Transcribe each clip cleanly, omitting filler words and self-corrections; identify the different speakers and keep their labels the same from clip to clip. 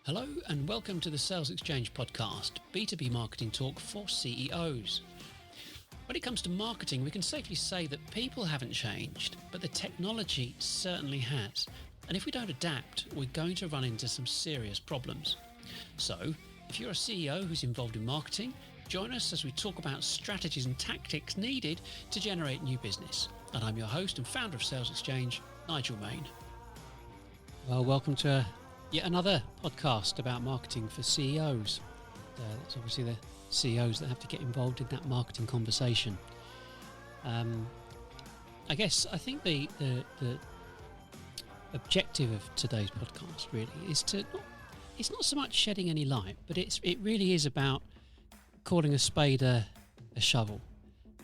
Speaker 1: Hello and welcome to the Sales Exchange podcast, B2B marketing talk for CEOs. When it comes to marketing, we can safely say that people haven't changed, but the technology certainly has. And if we don't adapt, we're going to run into some serious problems. So, if you're a CEO who's involved in marketing, join us as we talk about strategies and tactics needed to generate new business. And I'm your host and founder of Sales Exchange, Nigel Main. Well, welcome to yet another podcast about marketing for CEOs. It's obviously the CEOs that have to get involved in that marketing conversation. I think the objective of today's podcast really is it's not so much shedding any light, but it really is about calling a spade a shovel.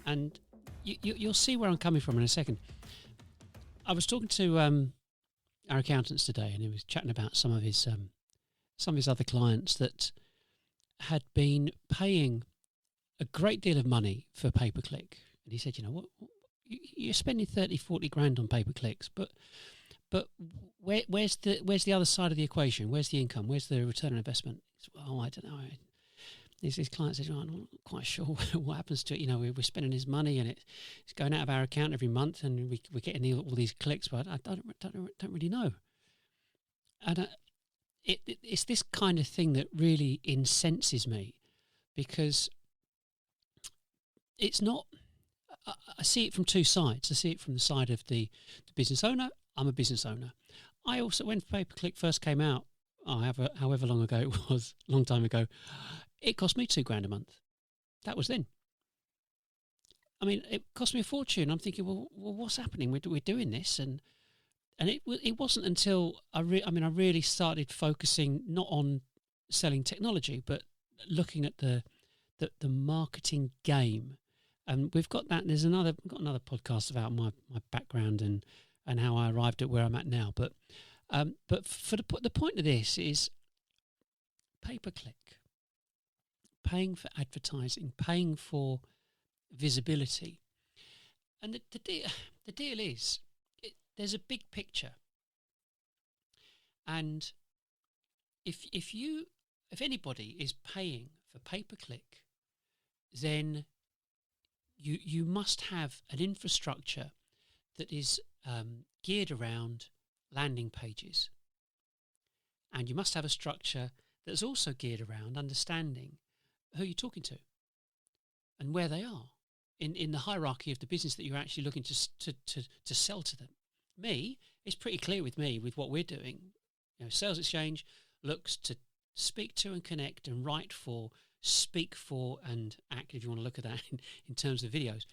Speaker 1: And you'll see where I'm coming from in a second. I was talking to our accountants today, and he was chatting about some of his other clients that had been paying a great deal of money for pay-per-click. And he said, you know what, you're spending 30, 40 grand on pay-per-clicks, but where's the other side of the equation? Where's the income? Where's the return on investment? Oh, I don't know. His client says, oh, I'm not quite sure what happens to it. You know, we're spending his money and it's going out of our account every month, and we're getting all these clicks, but I don't really know. And it's this kind of thing that really incenses me, because it's not. I see it from two sides. I see it from the side of the business owner. I'm a business owner. I also, when pay-per-click first came out, however long ago it was, long time ago, it cost me £2,000 a month. That was then. I mean, it cost me a fortune. I'm thinking, well, what's happening? We're doing this, and it wasn't until I really started focusing not on selling technology, but looking at the marketing game. And we've got that. We've got another podcast about my background and how I arrived at where I'm at now. But for the point of this is pay-per-click. Paying for advertising, paying for visibility. And the deal is, there's a big picture. And if anybody is paying for pay-per-click, then you must have an infrastructure that is geared around landing pages. And you must have a structure that's also geared around understanding who you're talking to and where they are in the hierarchy of the business that you're actually looking to sell to them. It's pretty clear with me, with what we're doing. You know, Sales Exchange looks to speak to and connect and write for, speak for and act, if you want to look at that in terms of videos,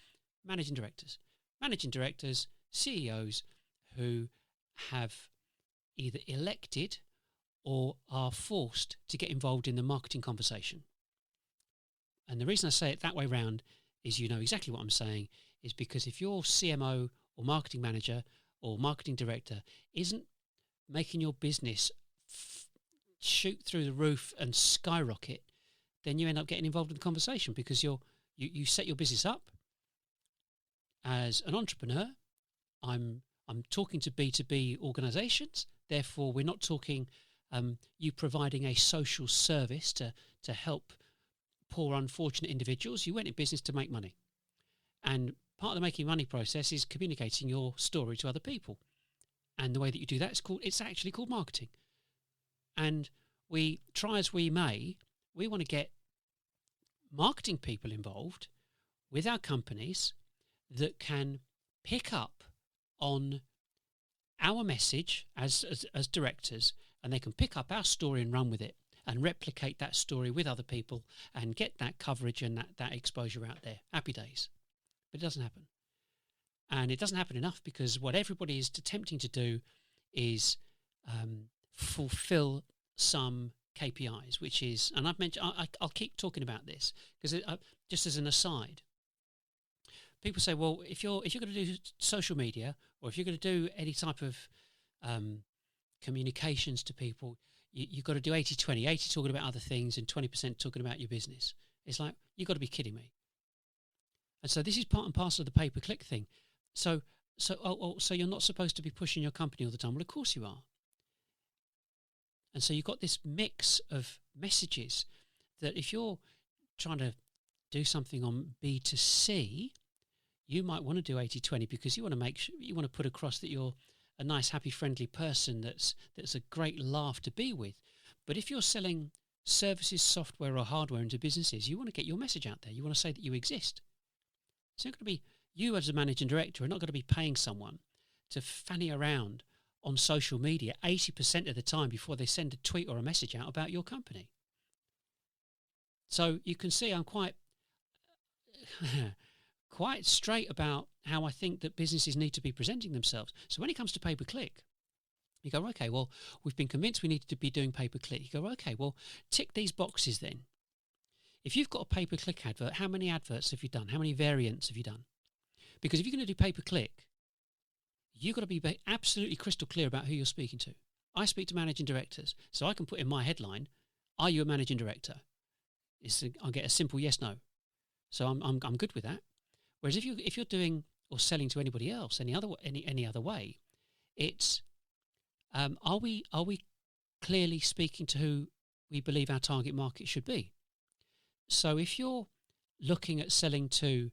Speaker 1: managing directors, CEOs who have either elected or are forced to get involved in the marketing conversation. And the reason I say it that way round is, you know exactly what I'm saying, is because if your CMO or marketing manager or marketing director isn't making your business shoot through the roof and skyrocket, then you end up getting involved in the conversation, because you set your business up as an entrepreneur. I'm talking to B2B organisations, therefore we're not talking you providing a social service to help poor, unfortunate individuals. You went in business to make money. And part of the making money process is communicating your story to other people. And the way that you do that it's actually called marketing. And we try as we may, we want to get marketing people involved with our companies that can pick up on our message as directors, and they can pick up our story and run with it and replicate that story with other people and get that coverage and that exposure out there. Happy days. But it doesn't happen. And it doesn't happen enough, because what everybody is attempting to do is fulfill some KPIs, which is, and I've mentioned, I'll keep talking about this, because just as an aside, people say, well, if you're going to do social media, or if you're going to do any type of communications to people, you've got to do 80-20, 80 talking about other things and 20% talking about your business. It's like, you've got to be kidding me. And so this is part and parcel of the pay-per-click thing. So you're not supposed to be pushing your company all the time. Well, of course you are. And so you've got this mix of messages that if you're trying to do something on B2C, you might want to do 80-20 because you want to make sure, you want to put across that you're a nice, happy, friendly person that's a great laugh to be with. But if you're selling services, software or hardware into businesses, you want to get your message out there. You want to say that you exist. It's not going to be, you as a managing director are not going to be paying someone to fanny around on social media 80% of the time before they send a tweet or a message out about your company. So you can see I'm quite straight about how I think that businesses need to be presenting themselves. So when it comes to pay-per-click, you go, okay, well, we've been convinced we need to be doing pay-per-click. You go, okay, well, tick these boxes then. If you've got a pay-per-click advert, how many adverts have you done? How many variants have you done? Because if you're going to do pay-per-click, you've got to be absolutely crystal clear about who you're speaking to. I speak to managing directors, so I can put in my headline, are you a managing director? I'll get a simple yes, no. So I'm good with that. Whereas if you're doing or selling to anybody else any other way, it's are we clearly speaking to who we believe our target market should be? So if you're looking at selling to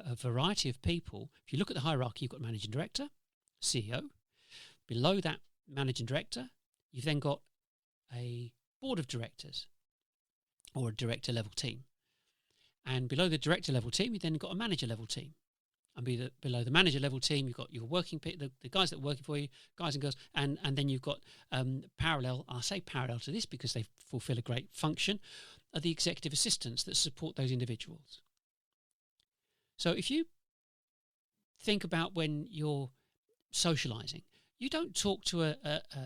Speaker 1: a variety of people, if you look at the hierarchy, you've got managing director, CEO. Below that managing director, you've then got a board of directors or a director level team. And below the director level team, you've then got a manager level team. And below the manager level team, you've got your working people, the guys that are working for you, guys and girls, and then you've got parallel, I say parallel to this because they fulfill a great function, are the executive assistants that support those individuals. So if you think about when you're socializing, you don't talk to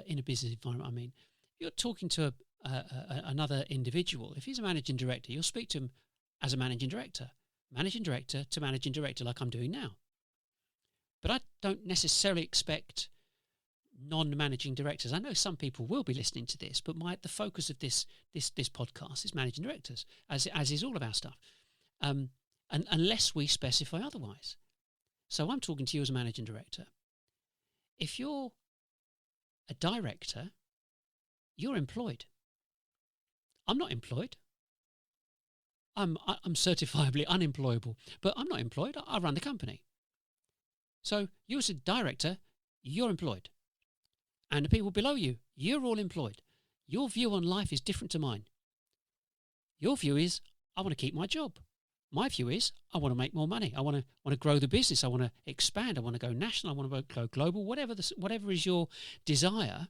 Speaker 1: in a business environment, I mean, you're talking to another individual. If he's a managing director, you'll speak to him as a managing director to managing director like I'm doing now. But I don't necessarily expect non-managing directors. I know some people will be listening to this, but the focus of this podcast is managing directors, as is all of our stuff, and unless we specify otherwise. So I'm talking to you as a managing director. If you're a director, you're employed. I'm not employed. I'm certifiably unemployable, but I'm not employed. I run the company. So you as a director, you're employed. And the people below you, you're all employed. Your view on life is different to mine. Your view is, I want to keep my job. My view is, I want to make more money. I want to grow the business. I want to expand. I want to go national. I want to go global. Whatever is your desire,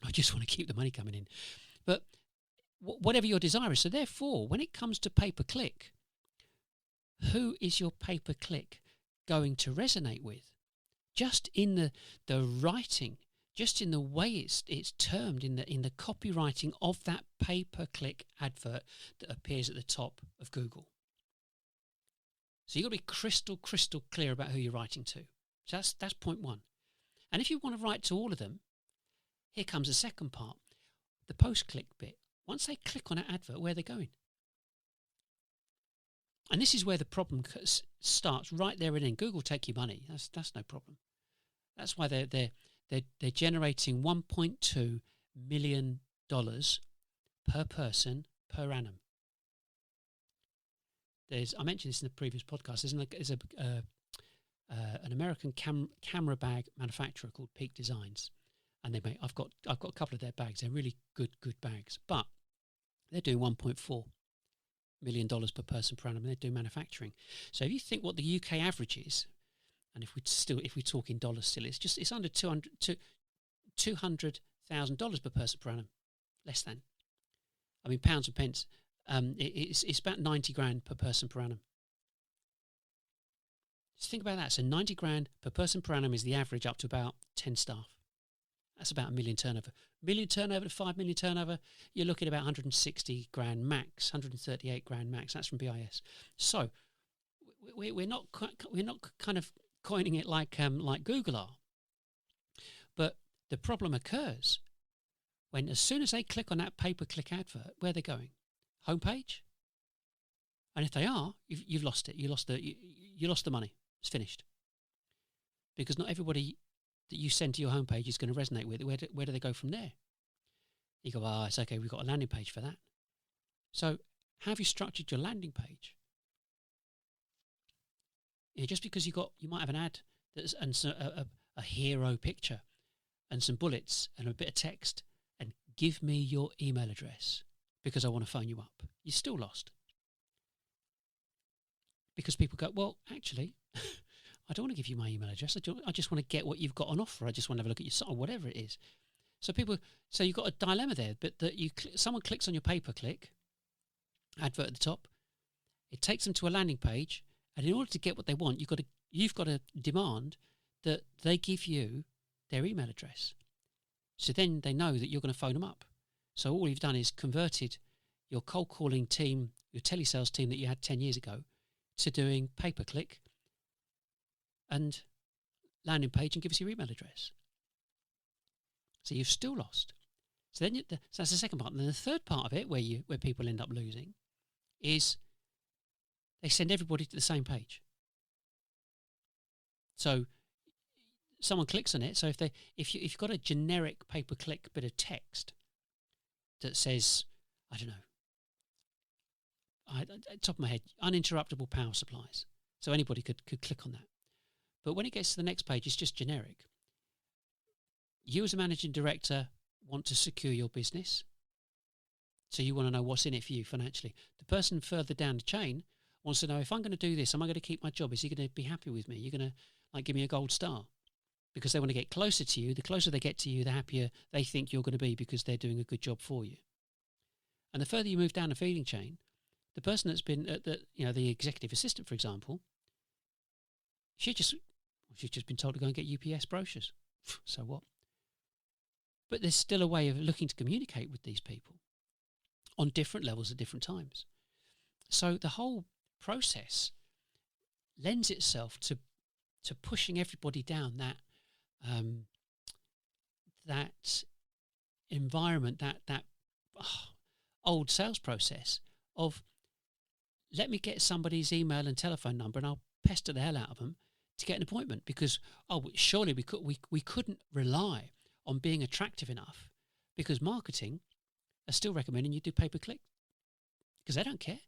Speaker 1: I just want to keep the money coming in. But whatever your desire is. So therefore, when it comes to pay-per-click, who is your pay-per-click going to resonate with? Just in the writing, just in the way it's termed in the copywriting of that pay-per-click advert that appears at the top of Google. So you've got to be crystal clear about who you're writing to. So that's point one. And if you want to write to all of them, here comes the second part, the post-click bit. Once they click on an advert, where are they going? And this is where the problem starts, right there and then. Google take your money. That's no problem. That's why they're generating $1.2 million per person per annum. I mentioned this in the previous podcast. There's an American camera bag manufacturer called Peak Designs, and I've got a couple of their bags. They're really good bags, but they're doing $1.4 million per person per annum. And they're doing manufacturing. So if you think what the UK average is, and if we talk in dollars still, it's under $200,000 per person per annum, less than. I mean pounds and pence. It's about 90 grand per person per annum. Just think about that. So 90 grand per person per annum is the average up to about 10 staff. That's about $1 million turnover. $1 million turnover to $5 million turnover, you're looking at about 160 grand max, 138 grand max. That's from BIS. So we're not kind of coining it like Google are. But the problem occurs when, as soon as they click on that pay-per-click advert, where are they going? Homepage? And if they are, you've lost it. You lost the money. It's finished. Because not everybody that you send to your homepage is going to resonate with? Where do they go from there? You go, oh, it's okay, we've got a landing page for that. So how have you structured your landing page? Just because you might have an ad that's and so a hero picture and some bullets and a bit of text and give me your email address because I want to phone you up. You're still lost. Because people go, well, actually, I don't want to give you my email address. I just want to get what you've got on offer. I just want to have a look at your site or whatever it is. So you've got a dilemma there, but that someone clicks on your pay-per-click advert at the top, it takes them to a landing page, and in order to get what they want, you've got to demand that they give you their email address. So then they know that you're going to phone them up. So all you've done is converted your cold calling team, your telesales team that you had 10 years ago, to doing pay-per-click and landing page and give us your email address. So you've still lost. So then so that's the second part. And then the third part of it, where people end up losing, is they send everybody to the same page. So someone clicks on it. So if you've got a generic pay-per-click bit of text that says, I don't know, top of my head, uninterruptible power supplies. So anybody could click on that. But when it gets to the next page, it's just generic. You as a managing director want to secure your business. So you want to know what's in it for you financially. The person further down the chain wants to know, if I'm going to do this, am I going to keep my job? Is he going to be happy with me? You're going to give me a gold star. Because they want to get closer to you. The closer they get to you, the happier they think you're going to be because they're doing a good job for you. And the further you move down the feeding chain, the person that's been the executive assistant, for example, she's just been told to go and get UPS brochures. So what? But there's still a way of looking to communicate with these people on different levels at different times. So the whole process lends itself to pushing everybody down that environment, that old sales process of, let me get somebody's email and telephone number and I'll pester the hell out of them to get an appointment, because surely we couldn't rely on being attractive enough, because marketing are still recommending you do pay-per-click because they don't care.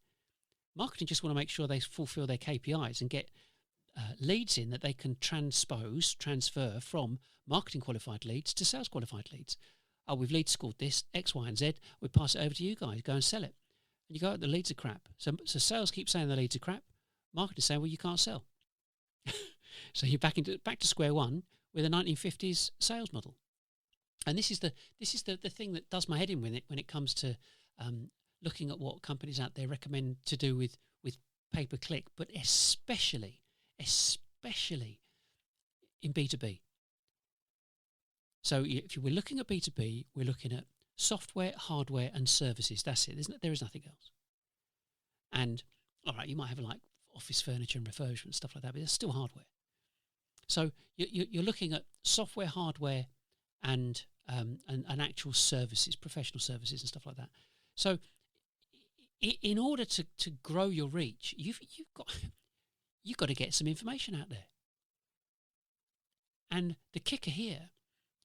Speaker 1: Marketing just want to make sure they fulfill their KPIs and get leads in that they can transfer from marketing qualified leads to sales qualified leads. Oh, we've lead scored this X, Y, and Z. We pass it over to you guys. Go and sell it. And you go, the leads are crap. So sales keep saying the leads are crap. Marketing saying, well, you can't sell. So you're back to square one with a 1950s sales model. And this is the thing that does my head in when it comes to looking at what companies out there recommend to do with pay-per-click, but especially in B2B. So if we're looking at B2B, we're looking at software, hardware, and services. That's it. There is nothing else. And all right, you might have like office furniture and refurbishment and stuff like that, but it's still hardware. So you're looking at software, hardware, and actual services, professional services and stuff like that. So in order to grow your reach, you've got to get some information out there. And the kicker here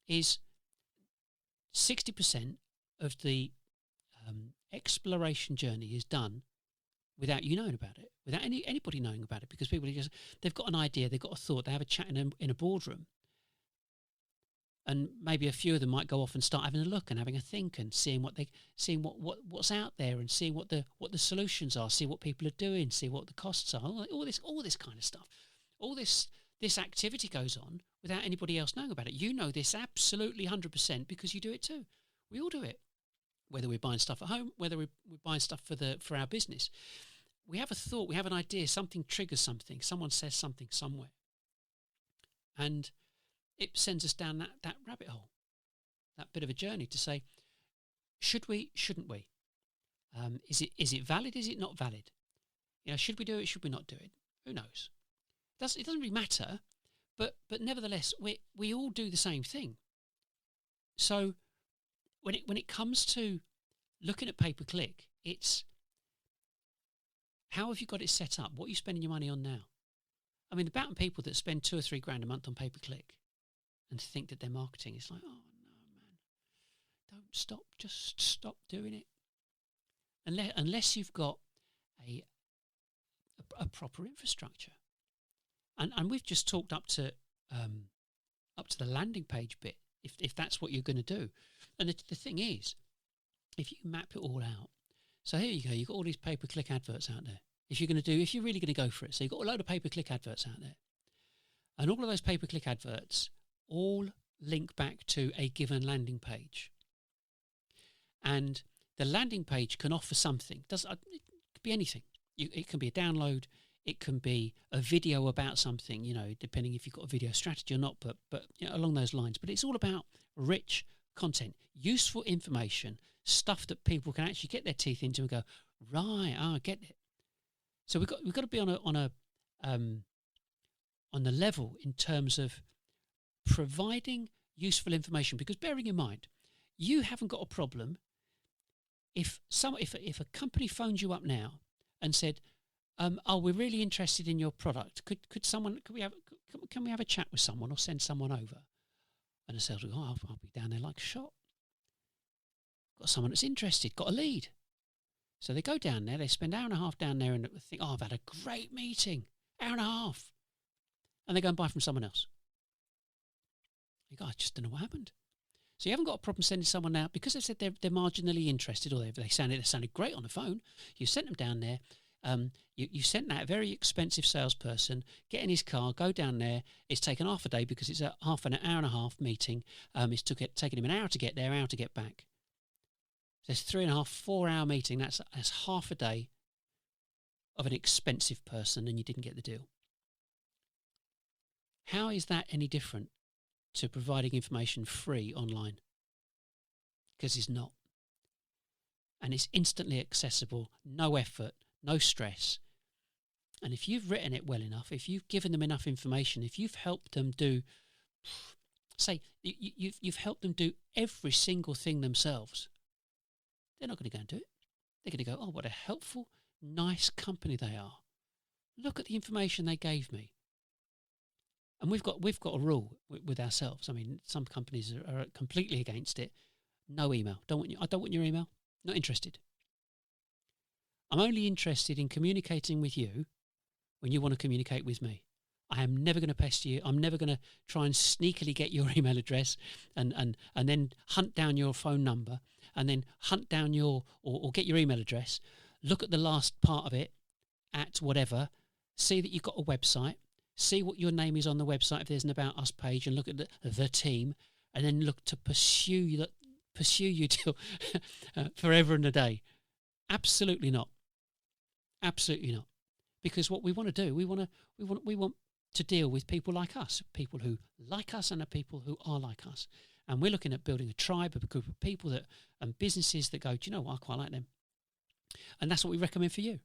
Speaker 1: is 60% of the exploration journey is done without you knowing about it, without anybody knowing about it, because people they've got an idea, they've got a thought, they have a chat in a boardroom, and maybe a few of them might go off and start having a look and having a think and seeing what's out there and seeing what the solutions are, see what people are doing, see what the costs are, all this kind of stuff. All this activity goes on without anybody else knowing about it. You know this absolutely 100% because you do it too. We all do it. Whether we're buying stuff at home, whether we're buying stuff for our business. We have a thought, we have an idea, something triggers something, someone says something somewhere. And it sends us down that rabbit hole, that bit of a journey to say, should we, shouldn't we? Is it valid, is it not valid? Should we do it, should we not do it? Who knows? It doesn't really matter, but nevertheless, we all do the same thing. So when it comes to looking at pay-per-click, it's how have you got it set up? What are you spending your money on now? I mean, the amount of people that spend $2 or $3 grand a month on pay-per-click, and think that they're marketing. It's like, oh no, man, just stop doing it. Unless you've got a proper infrastructure. And we've just talked up to the landing page bit, if that's what you're going to do. And the thing is, if you map it all out, so here you go, you've got all these pay-per-click adverts out there. If you're really going to go for it, so you've got a load of pay-per-click adverts out there. And all of those pay-per-click adverts all link back to a given landing page. And the landing page can offer something. It could be anything. It can be a download. It can be a video about something, depending if you've got a video strategy or not, but along those lines. But it's all about rich content, useful information, stuff that people can actually get their teeth into and go, right, I get it. So we've got to be on the level in terms of providing useful information, because bearing in mind, you haven't got a problem if a company phones you up now and said, we're really interested in your product. Can we have a chat with someone or send someone over? And the sales will go, I'll be down there like a shot. Got someone that's interested, got a lead. So they go down there, they spend an hour and a half down there and think, I've had a great meeting, hour and a half. And they go and buy from someone else. You go, I just don't know what happened. So you haven't got a problem sending someone out because they've said they're marginally interested, or they sounded great on the phone. You sent them down there. You sent that very expensive salesperson, get in his car, go down there. It's taken half a day because it's an hour and a half meeting. It's taken him an hour to get there, hour to get back. So it's 3.5, 4 hour meeting. That's half a day of an expensive person, and you didn't get the deal. How is that any different to providing information free online? Because it's not. And it's instantly accessible, no effort, no stress. And if you've written it well enough, if you've given them enough information, if you've helped them do, say, you've helped them do every single thing themselves, they're not going to go and do it. They're going to go, oh, what a helpful, nice company they are. Look at the information they gave me. And we've got a rule with ourselves. I mean, some companies are completely against it. No email. I don't want your email. Not interested. I'm only interested in communicating with you when you want to communicate with me. I am never going to pester you. I'm never going to try and sneakily get your email address and then hunt down your phone number and then hunt down or get your email address, look at the last part of it at whatever, see that you've got a website, see what your name is on the website if there's an About Us page, and look at the team, and then look to pursue you till forever and a day. Absolutely not. Absolutely not. Because what we want to do, we want to deal with people like us, people who like us and the people who are like us. And we're looking at building a tribe, a group of people and businesses that go, do you know what, I quite like them. And that's what we recommend for you.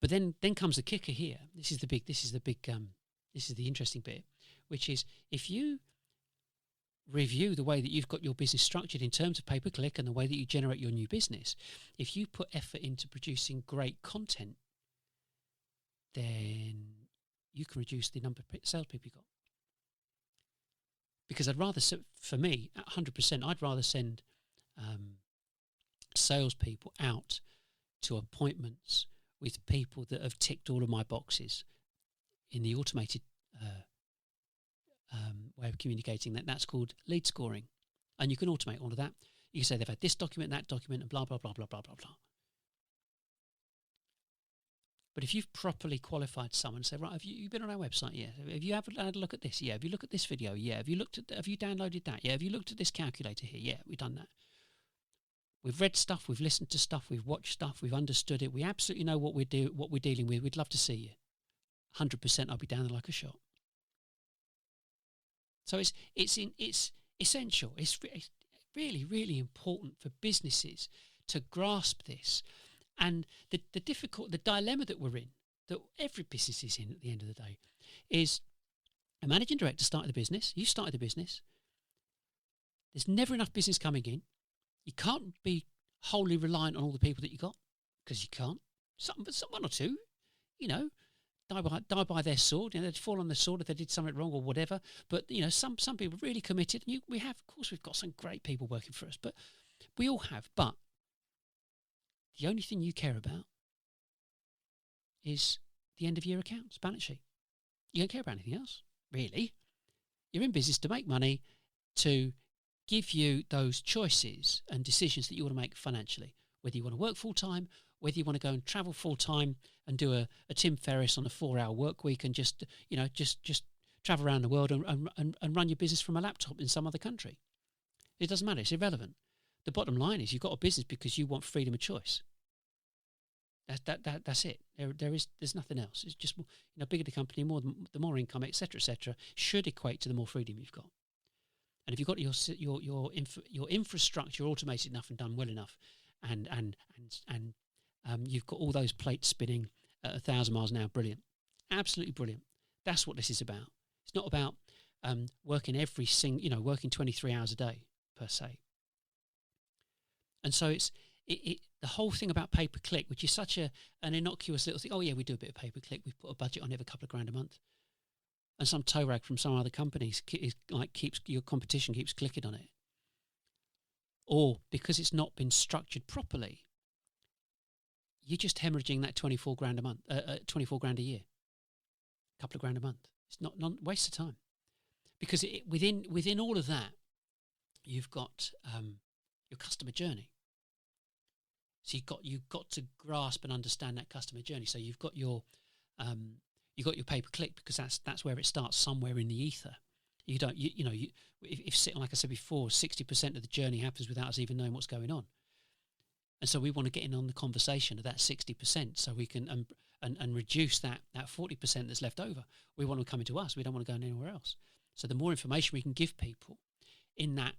Speaker 1: But then comes the kicker here. This is the interesting bit, which is if you review the way that you've got your business structured in terms of pay-per-click and the way that you generate your new business, if you put effort into producing great content, then you can reduce the number of salespeople you've got. Because for me, at 100%, I'd rather send salespeople out to appointments with people that have ticked all of my boxes in the automated way of communicating. That's called lead scoring. And you can automate all of that. You can say they've had this document, that document, and blah, blah, blah, blah, blah, blah, blah. But if you've properly qualified someone, say, right, have you been on our website? Yeah. Have you ever had a look at this? Yeah. Have you looked at this video? Yeah. Have you downloaded that? Yeah. Have you looked at this calculator here? Yeah, we've done that. We've read stuff, we've listened to stuff, we've watched stuff, we've understood it. We absolutely know what we're dealing with. We'd love to see you. 100%, I'll be down there like a shot. So it's essential. It's really, really important for businesses to grasp this. And the dilemma that we're in, that every business is in at the end of the day, is a managing director started the business. You started the business. There's never enough business coming in. You can't be wholly reliant on all the people that you got, because you can't. One or two, die by their sword. They'd fall on their sword if they did something wrong or whatever. But some people are really committed. And we've got some great people working for us, but we all have. But the only thing you care about is the end of year accounts, balance sheet. You don't care about anything else, really. You're in business to make money, to give you those choices and decisions that you want to make financially, whether you want to work full time, whether you want to go and travel full time and do a Tim Ferriss on a 4-hour work week and just travel around the world and run your business from a laptop in some other country. It doesn't matter. It's irrelevant. The bottom line is you've got a business because you want freedom of choice. That's it. There's nothing else. It's just bigger the company, the more income, etc., should equate to the more freedom you've got. And if you've got your infrastructure automated enough and done well enough, and you've got all those plates spinning at 1,000 miles an hour, brilliant, absolutely brilliant. That's what this is about. It's not about working working 23 hours a day per se. And so it's the whole thing about pay-per-click, which is such an innocuous little thing. Oh yeah, we do a bit of pay-per-click. We put a budget on it of a couple of grand a month. And some toe rag from some other companies your competition keeps clicking on it. Or because it's not been structured properly, you're just hemorrhaging that 24 grand a month, 24 grand a year, a couple of grand a month. It's not waste of time, because within all of that, you've got your customer journey. So you've got to grasp and understand that customer journey. So you've got your pay-per-click, because that's where it starts, somewhere in the ether. You don't if like I said before, 60% of the journey happens without us even knowing what's going on. And so we want to get in on the conversation of that 60%, so we can and reduce that 40% that's left over. We want to come into us. We don't want to go anywhere else. So the more information we can give people in that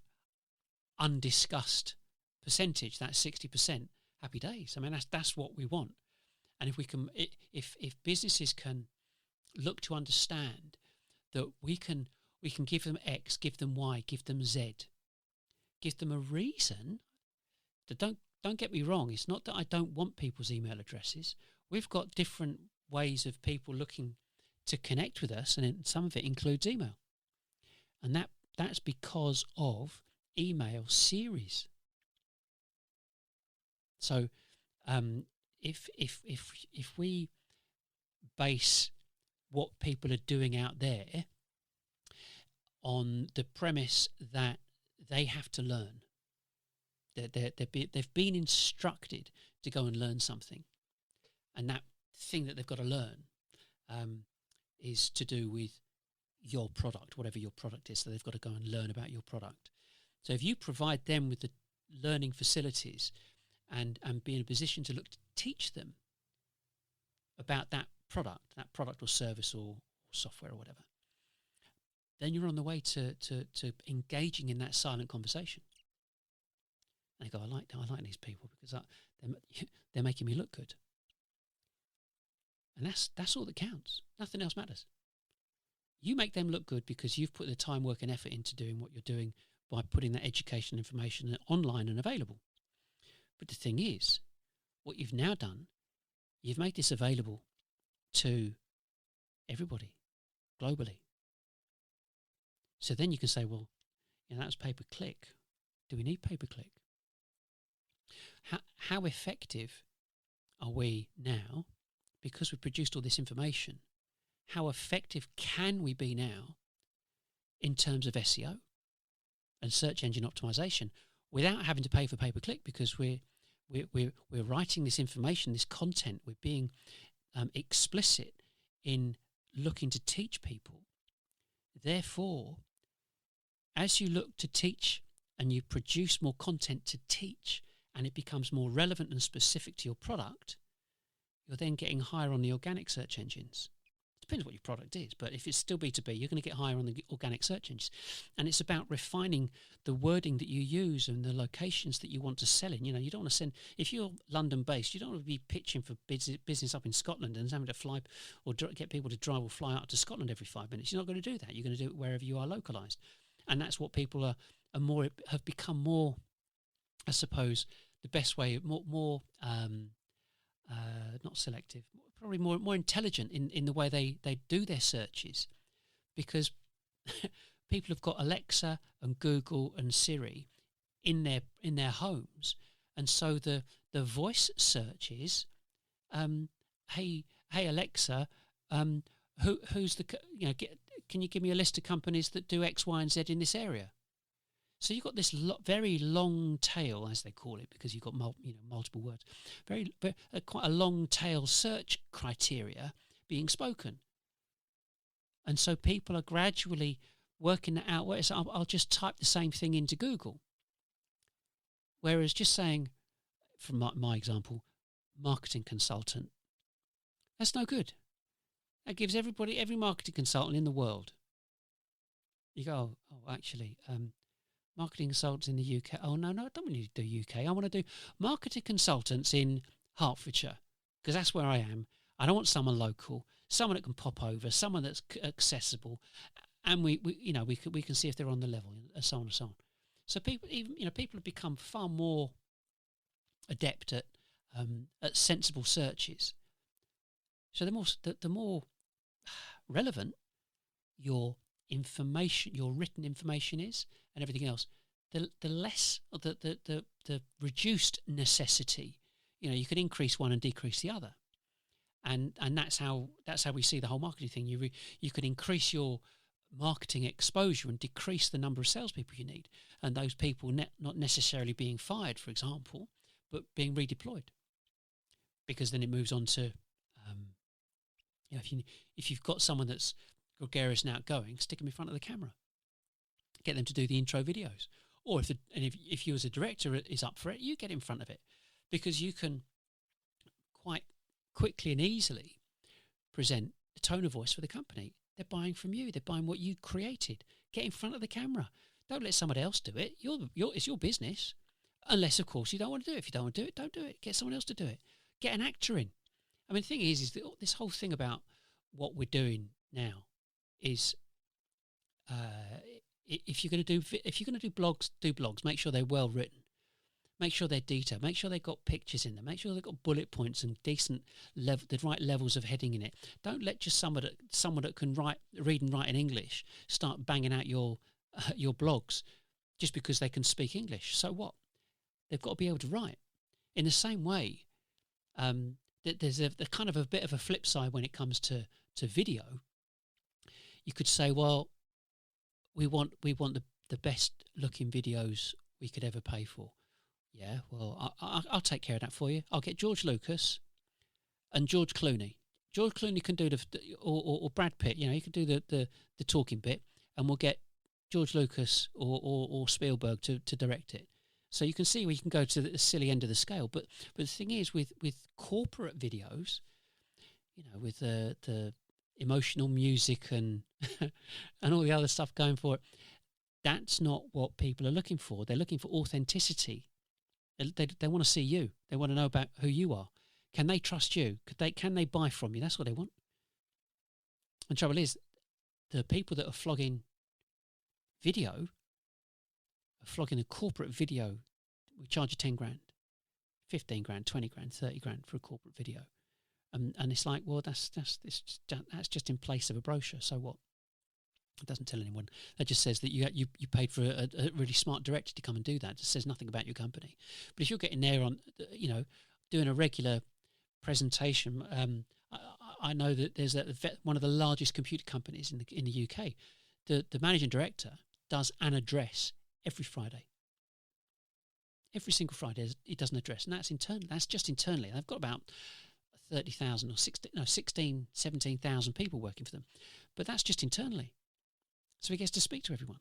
Speaker 1: undiscussed percentage, that 60%, happy days. I mean, that's what we want. And if we can, if businesses can look to understand that we can give them X, give them Y, give them Z, give them a reason. That don't get me wrong. It's not that I don't want people's email addresses. We've got different ways of people looking to connect with us, and some of it includes email, and that's because of email series. So, if we base what people are doing out there on the premise that they have to learn, they've been instructed to go and learn something, and that thing that they've got to learn is to do with your product, whatever your product is. So they've got to go and learn about your product. So if you provide them with the learning facilities and be in a position to look to teach them about that product or service or software or whatever, then you're on the way to engaging in that silent conversation. And they go, I like these people because they're making me look good. And that's all that counts. Nothing else matters. You make them look good because you've put the time, work and effort into doing what you're doing by putting that education information online and available. But the thing is, what you've now done, you've made this available to everybody globally. So then you can say, well, that was pay-per-click. Do we need pay-per-click? How effective are we now, because we've produced all this information, how effective can we be now in terms of SEO and search engine optimization without having to pay for pay-per-click, because we're writing this information, this content, we're being explicit in looking to teach people. Therefore, as you look to teach and you produce more content to teach, and it becomes more relevant and specific to your product, you're then getting higher on the organic search engines. It depends what your product is, but if it's still B2B, you're going to get higher on the organic search engines. And it's about refining the wording that you use and the locations that you want to sell in. You don't want to send, if you're London-based, you don't want to be pitching for business up in Scotland and having to fly or get people to drive or fly out to Scotland every 5 minutes. You're not going to do that. You're going to do it wherever you are localised. And that's what people have become more, I suppose, the best way, more not selective, probably more intelligent in the way they do their searches, because people have got Alexa and Google and Siri in their homes, and so the voice search is, hey Alexa, who's the can you give me a list of companies that do X, Y, and Z in this area? So you've got this very long tail, as they call it, because you've got multiple words, quite a long tail search criteria being spoken, and so people are gradually working that out. Whereas I'll just type the same thing into Google, whereas just saying, from my example, marketing consultant, that's no good. That gives every marketing consultant in the world. You go, oh, actually, marketing consultants in the UK. Oh, no, I don't want to do UK. I want to do marketing consultants in Hertfordshire, because that's where I am. I don't want someone local, someone that can pop over, someone that's accessible, and we can see if they're on the level, and so on and so on. So people have become far more adept at sensible searches. So the more relevant your information, your written information is, and everything else, the less the reduced necessity. You can increase one and decrease the other, and that's how we see the whole marketing thing. You can increase your marketing exposure and decrease the number of salespeople you need, and those people not necessarily being fired, for example, but being redeployed, because then it moves on to if you've got someone that's gregarious and outgoing, stick them in front of the camera, get them to do the intro videos, or if you as a director is up for it, you get in front of it, because you can quite quickly and easily present the tone of voice for the company. They're buying from you. They're buying what you created. Get in front of the camera. Don't let somebody else do it. It's your business, unless of course you don't want to do it. If you don't want to do it, don't do it. Get someone else to do it. Get an actor in. I mean, the thing is that this whole thing about what we're doing now is, if you're going to do blogs, do blogs. Make sure they're well written. Make sure they're detailed. Make sure they've got pictures in them. Make sure they've got bullet points and decent the right levels of heading in it. Don't let just someone that can read and write in English start banging out your blogs just because they can speak English. So what? They've got to be able to write. In the same way, there's a kind of a bit of a flip side when it comes to video. You could say, well, we want the best looking videos we could ever pay for. Yeah, well, I'll take care of that for you. I'll get George Lucas and George Clooney. George Clooney can do or Brad Pitt. He can do the talking bit, and we'll get George Lucas or Spielberg to direct it. So you can see where you can go to the silly end of the scale. But the thing is, with corporate videos, with the emotional music and and all the other stuff going for it, that's not what people are looking for. They're looking for authenticity. They want to see you. They want to know about who you are. Can they trust you? Can they buy from you? That's what they want. And the trouble is, the people that are flogging video, are flogging a corporate video. We charge you 10 grand, 15 grand, 20 grand, 30 grand for a corporate video. And it's like, well, that's just in place of a brochure. So what? It doesn't tell anyone. That just says that you paid for a really smart director to come and do that. It just says nothing about your company. But if you're getting there on, doing a regular presentation, I know that there's one of the largest computer companies in the UK. The managing director does an address every Friday. Every single Friday, he does an address, and that's internal. That's just internally. They've got about 30,000 or 16, 17,000 people working for them, but that's just internally. So he gets to speak to everyone,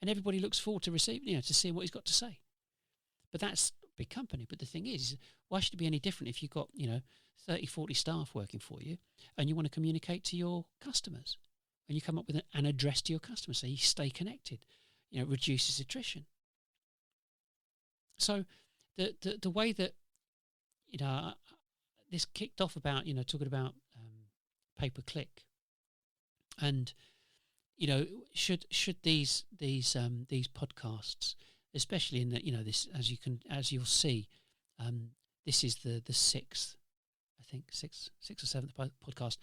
Speaker 1: and everybody looks forward to to seeing what he's got to say. But that's a big company. But the thing is, why should it be any different if you've got 30, 40 staff working for you, and you want to communicate to your customers, and you come up with an address to your customers so you stay connected. Reduces attrition. So the way that this kicked off about talking about pay-per-click, and should these podcasts, especially in this, as you'll see, this is the sixth think sixth or seventh podcast.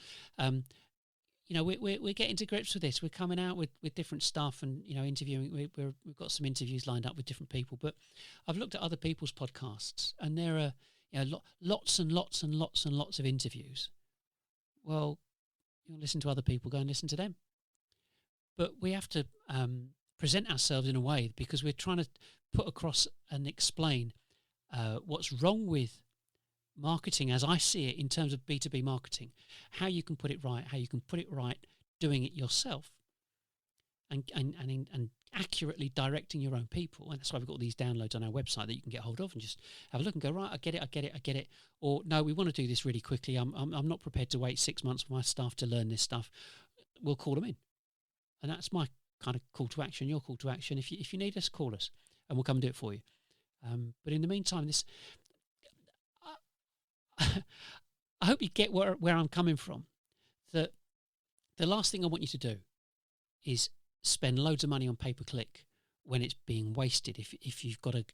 Speaker 1: We're getting to grips with this. We're coming out with different stuff and, interviewing. We've got some interviews lined up with different people. But I've looked at other people's podcasts, and there are lots and lots and lots and lots of interviews. Well, listen to other people, go and listen to them. But we have to present ourselves in a way, because we're trying to put across and explain what's wrong with marketing as I see it in terms of B2B marketing, how you can put it right, doing it yourself, and accurately directing your own people. And that's why we've got these downloads on our website that you can get hold of and just have a look and go, right, I get it. Or no, we want to do this really quickly. I'm not prepared to wait 6 months for my staff to learn this stuff. We'll call them in. And that's my kind of call to action, your call to action. If you need us, call us and we'll come and do it for you. But in the meantime, I hope you get where I'm coming from. That the last thing I want you to do is spend loads of money on pay-per-click when it's being wasted. If you've got a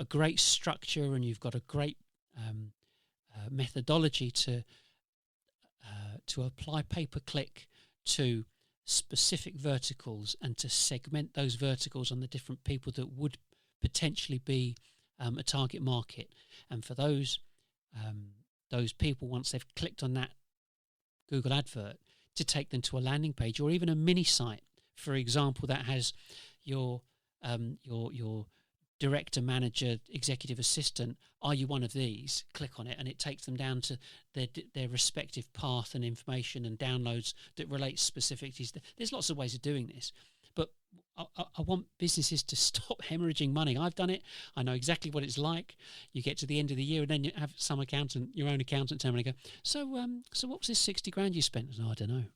Speaker 1: great structure and you've got a great methodology to apply pay-per-click to specific verticals and to segment those verticals on the different people that would potentially be a target market, and for those people, once they've clicked on that Google advert, to take them to a landing page or even a mini site, for example, that has your director, manager, executive assistant. Are you one of these? Click on it, and it takes them down to their respective path and information and downloads that relate specifically. There's lots of ways of doing this, but I want businesses to stop hemorrhaging money. I've done it. I know exactly what it's like. You get to the end of the year and then you have some accountant, your own accountant, tell me, go, so what was this 60 grand you spent? Oh, I don't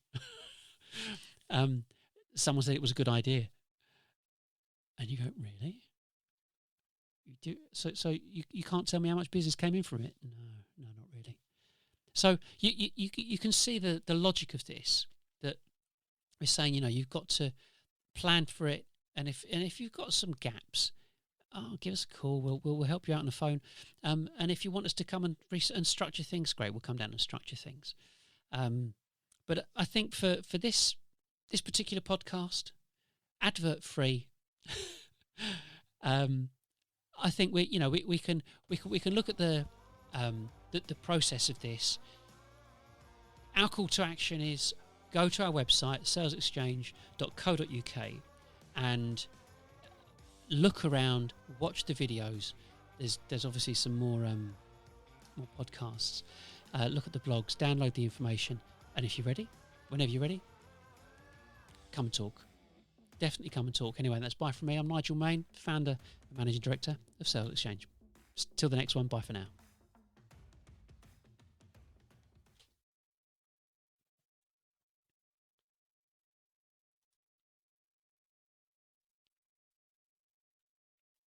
Speaker 1: know. Someone said it was a good idea. And you go, really? You do? So you can't tell me how much business came in from it? No, not really. So you can see the logic of this, that we're saying, you've got to plan for it, and if you've got some gaps, give us a call. We'll help you out on the phone. And if you want us to come and structure things, great. We'll come down and structure things. But I think for this particular podcast, advert free, I think we can look at the process of this. Our call to action is go to our website, salesexchange.co.uk, and look around, watch the videos. There's obviously some more podcasts. Look at the blogs, download the information, and if you're ready, whenever you're ready, come and talk. Definitely come and talk. Anyway, that's bye from me. I'm Nigel Main, founder and managing director of Sales Exchange. Till the next one, bye for now.